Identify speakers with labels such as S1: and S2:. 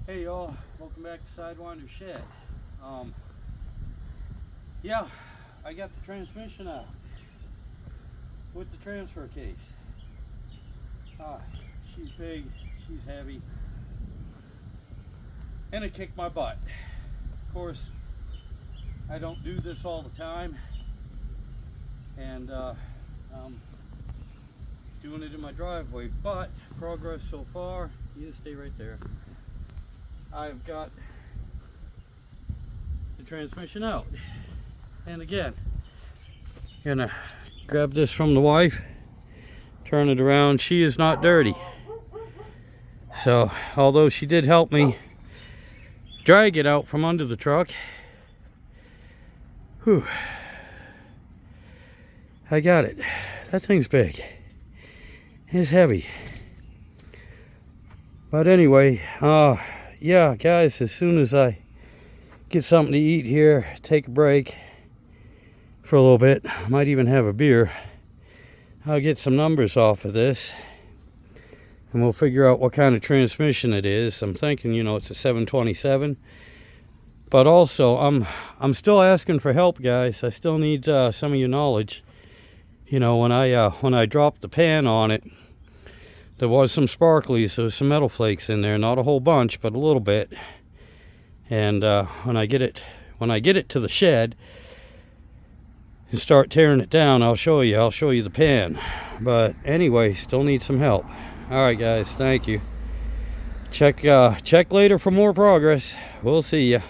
S1: Hey y'all, welcome back to Sidewynders Shed. Yeah, I got the transmission out with the transfer case. She's big, she's heavy, and it kicked my butt. Of course, I don't do this all the time, and doing it in my driveway, but progress so far. You stay right there. I've got the transmission out, and again, gonna grab this from the wife, turn it around. She is not dirty, so although she did help me drag it out from under the truck, whew, I got it. That thing's big, it's heavy, but anyway, yeah guys, as soon as I get something to eat here, take a break for a little bit, might even have a beer, I'll get some numbers off of this and we'll figure out what kind of transmission it is. I'm thinking, you know, it's a 727, but also I'm still asking for help, guys. I still need some of your knowledge. You know, when I dropped the pan on it, there was some sparklies, there was some metal flakes in there, not a whole bunch, but a little bit. And when I get it to the shed and start tearing it down, I'll show you the pan. But anyway, still need some help. All right guys, thank you. Check later for more progress. We'll see ya.